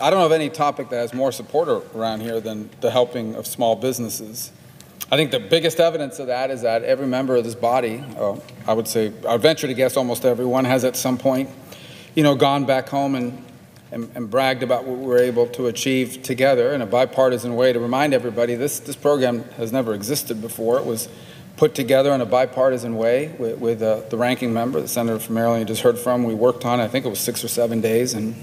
I don't know of any topic that has more support around here than the helping of small businesses. I think the biggest evidence of that is that every member of this body, I would venture to guess almost everyone, has at some point, gone back home and bragged about what we were able to achieve together in a bipartisan way. To remind everybody, this program has never existed before. It was put together in a bipartisan way with the ranking member, the senator from Maryland you just heard from. We worked on it, I think it was 6 or 7 days, and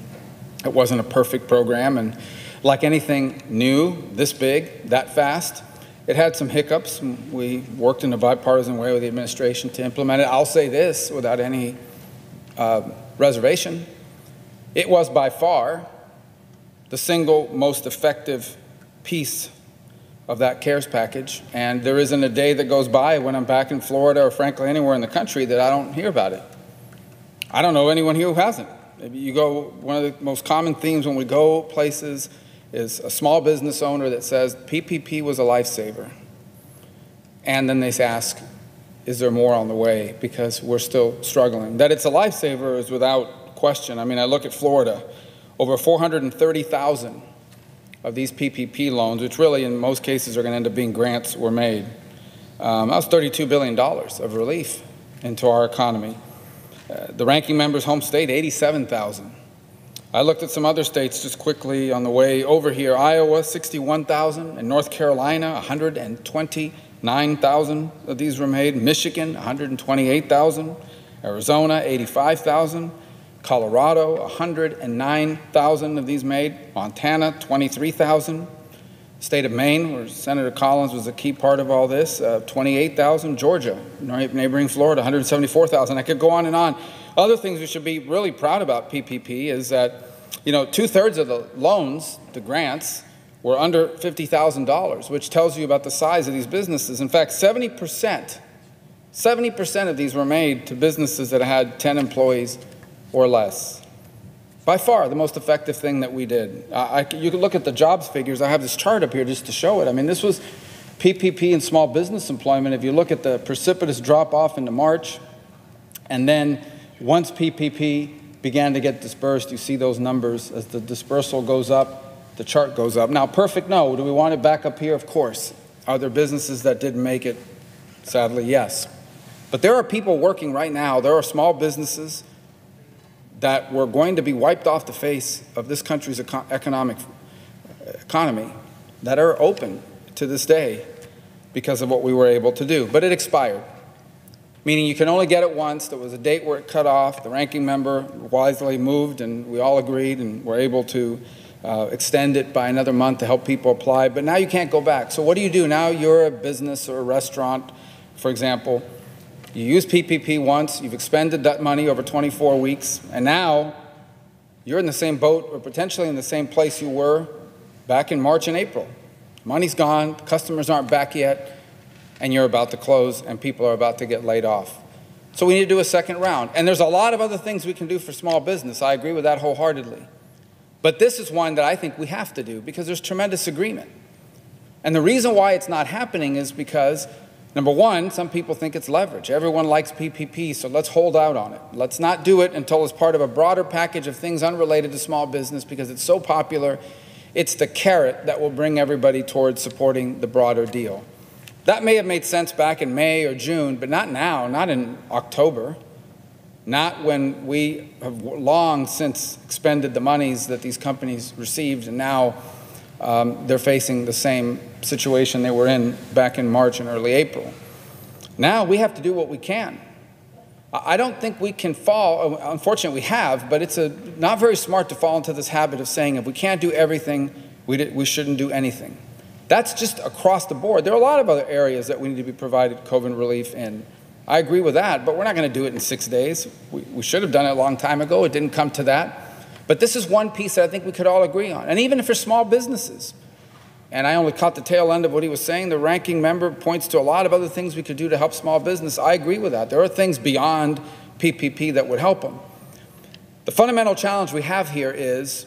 it wasn't a perfect program. And like anything new, this big, that fast, it had some hiccups. We worked in a bipartisan way with the administration to implement it. I'll say this without any reservation. It was by far the single most effective piece of that CARES package, and there isn't a day that goes by when I'm back in Florida or frankly anywhere in the country that I don't hear about it. I don't know anyone here who hasn't. Maybe you go, one of the most common themes when we go places is a small business owner that says PPP was a lifesaver, and then they ask, is there more on the way, because we're still struggling. That it's a lifesaver is without question. I mean, I look at Florida, over 430,000 of these PPP loans, which really in most cases are going to end up being grants, were made. That was $32 billion of relief into our economy. The ranking member's home state, 87,000. I looked at some other states just quickly on the way over here. Iowa, 61,000, and North Carolina, 129,000 of these were made. Michigan, 128,000. Arizona, 85,000. Colorado, 109,000 of these made. Montana, 23,000. State of Maine, where Senator Collins was a key part of all this, 28,000. Georgia, neighboring Florida, 174,000. I could go on and on. Other things we should be really proud about PPP is that, 2/3 of the loans, the grants, were under $50,000, which tells you about the size of these businesses. In fact, 70% of these were made to businesses that had 10 employees or less. By far the most effective thing that we did. You can look at the jobs figures. I have this chart up here just to show it. I mean, this was PPP and small business employment. If you look at the precipitous drop off into March, and then once PPP began to get dispersed, you see those numbers. As the dispersal goes up, the chart goes up. Now, perfect, no. Do we want it back up here? Of course. Are there businesses that didn't make it? Sadly, yes. But there are people working right now. There are small businesses that were going to be wiped off the face of this country's economy that are open to this day because of what we were able to do. But it expired, meaning you can only get it once. There was a date where it cut off. The ranking member wisely moved, and we all agreed, and were able to extend it by another month to help people apply. But now you can't go back. So what do you do? Now you're a business or a restaurant, for example. You used PPP once, you've expended that money over 24 weeks, and now you're in the same boat or potentially in the same place you were back in March and April. Money's gone, customers aren't back yet, and you're about to close, and people are about to get laid off. So we need to do a second round. And there's a lot of other things we can do for small business. I agree with that wholeheartedly. But this is one that I think we have to do because there's tremendous agreement. And the reason why it's not happening is because, number one, some people think it's leverage. Everyone likes PPP, so let's hold out on it. Let's not do it until it's part of a broader package of things unrelated to small business because it's so popular. It's the carrot that will bring everybody towards supporting the broader deal. That may have made sense back in May or June, but not now, not in October, not when we have long since expended the monies that these companies received, and now they're facing the same situation they were in back in March and early April. Now we have to do what we can. I don't think we can fall, unfortunately we have, but it's not very smart to fall into this habit of saying if we can't do everything, we shouldn't do anything. That's just across the board. There are a lot of other areas that we need to be provided COVID relief in. I agree with that, but we're not going to do it in 6 days. We should have done it a long time ago. It didn't come to that. But this is one piece that I think we could all agree on. And even for small businesses, and I only caught the tail end of what he was saying, the ranking member points to a lot of other things we could do to help small business. I agree with that. There are things beyond PPP that would help them. The fundamental challenge we have here is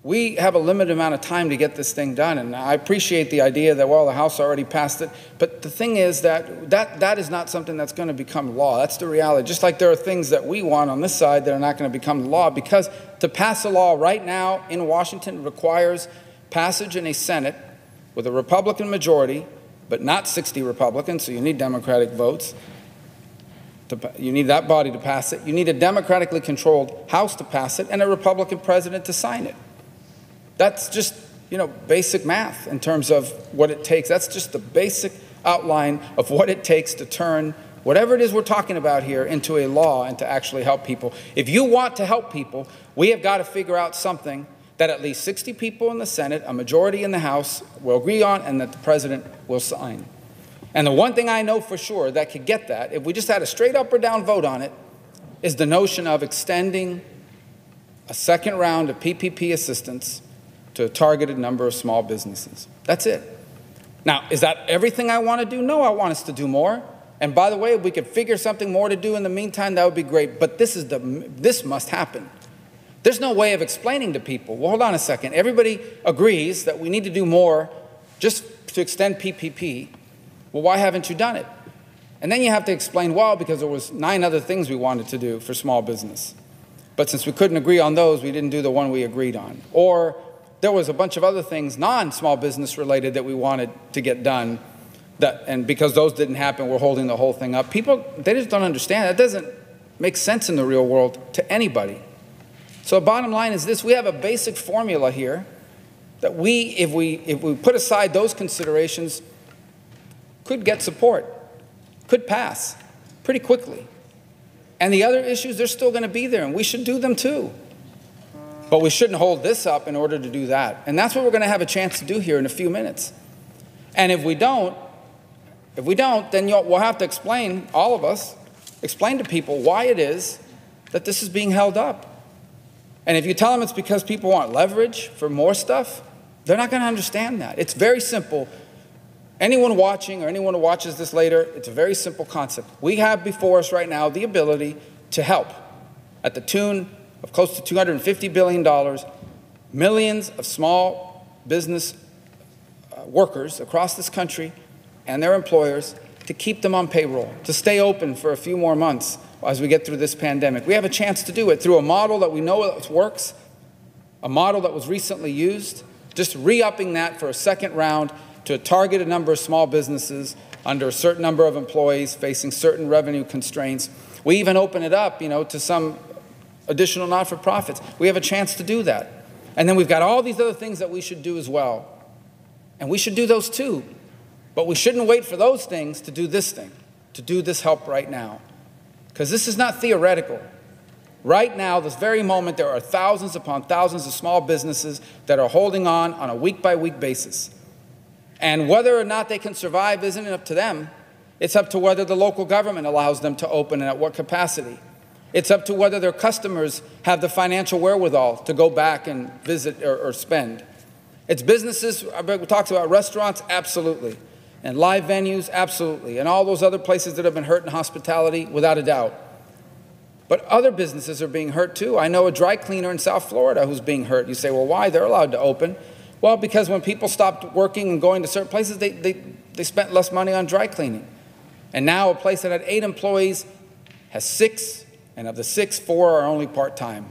we have a limited amount of time to get this thing done. And I appreciate the idea that, well, the House already passed it. But the thing is that is not something that's going to become law. That's the reality. Just like there are things that we want on this side that are not going to become law, because to pass a law right now in Washington requires passage in a Senate with a Republican majority, but not 60 Republicans, so you need Democratic votes. You need that body to pass it. You need a democratically controlled House to pass it and a Republican president to sign it. That's just, basic math in terms of what it takes. That's just the basic outline of what it takes to turn whatever it is we're talking about here into a law and to actually help people. If you want to help people, we have got to figure out something that at least 60 people in the Senate, a majority in the House, will agree on and that the president will sign. And the one thing I know for sure that could get that, if we just had a straight up or down vote on it, is the notion of extending a second round of PPP assistance to a targeted number of small businesses. That's it. Now, is that everything I want to do? No, I want us to do more. And by the way, if we could figure something more to do in the meantime, that would be great. But this must happen. There's no way of explaining to people, well, hold on a second. Everybody agrees that we need to do more just to extend PPP. Well, why haven't you done it? And then you have to explain, well, because there was 9 other things we wanted to do for small business. But since we couldn't agree on those, we didn't do the one we agreed on. Or there was a bunch of other things, non-small business related, that we wanted to get done. And because those didn't happen, we're holding the whole thing up. People, they just don't understand. That doesn't make sense in the real world to anybody. So the bottom line is this: we have a basic formula here that if we put aside those considerations, could get support, could pass pretty quickly. And the other issues, they're still going to be there, and we should do them too. But we shouldn't hold this up in order to do that. And that's what we're going to have a chance to do here in a few minutes. And if we don't, then we'll have to explain, all of us, explain to people why it is that this is being held up. And if you tell them it's because people want leverage for more stuff, they're not going to understand that. It's very simple. Anyone watching or anyone who watches this later, it's a very simple concept. We have before us right now the ability to help at the tune of close to $250 billion, millions of small business workers across this country and their employers, to keep them on payroll, to stay open for a few more months as we get through this pandemic. We have a chance to do it through a model that we know works, a model that was recently used, just re-upping that for a second round to a targeted number of small businesses under a certain number of employees facing certain revenue constraints. We even open it up, to some additional not-for-profits. We have a chance to do that. And then we've got all these other things that we should do as well. And we should do those too. But we shouldn't wait for those things to do this thing, to do this help right now. Because this is not theoretical. Right now, this very moment, there are thousands upon thousands of small businesses that are holding on a week-by-week basis. And whether or not they can survive isn't up to them. It's up to whether the local government allows them to open and at what capacity. It's up to whether their customers have the financial wherewithal to go back and visit or spend. It's businesses, we talked about restaurants, absolutely. And live venues, absolutely. And all those other places that have been hurt in hospitality, without a doubt. But other businesses are being hurt too. I know a dry cleaner in South Florida who's being hurt. You say, well, why? They're allowed to open. Well, because when people stopped working and going to certain places, they spent less money on dry cleaning. And now a place that had 8 employees has 6, and of the 6, 4 are only part-time.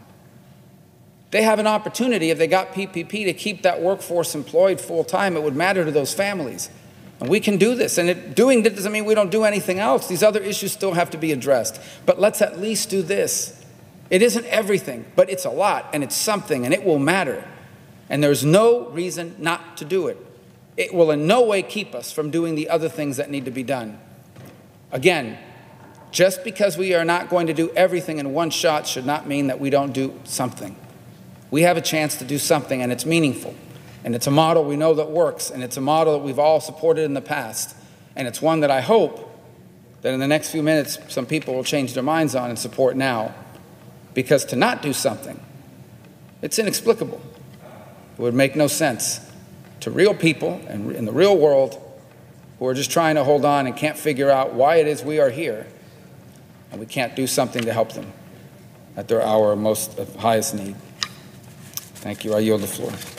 They have an opportunity, if they got PPP, to keep that workforce employed full-time. It would matter to those families. And we can do this. And doing it doesn't mean we don't do anything else. These other issues still have to be addressed. But let's at least do this. It isn't everything, but it's a lot, and it's something, and it will matter. And there's no reason not to do it. It will in no way keep us from doing the other things that need to be done. Again, just because we are not going to do everything in one shot should not mean that we don't do something. We have a chance to do something, and it's meaningful. And it's a model we know that works, and it's a model that we've all supported in the past. And it's one that I hope that in the next few minutes some people will change their minds on and support now. Because to not do something, it's inexplicable. It would make no sense to real people and in the real world who are just trying to hold on and can't figure out why it is we are here, and we can't do something to help them at their hour of highest need. Thank you. I yield the floor.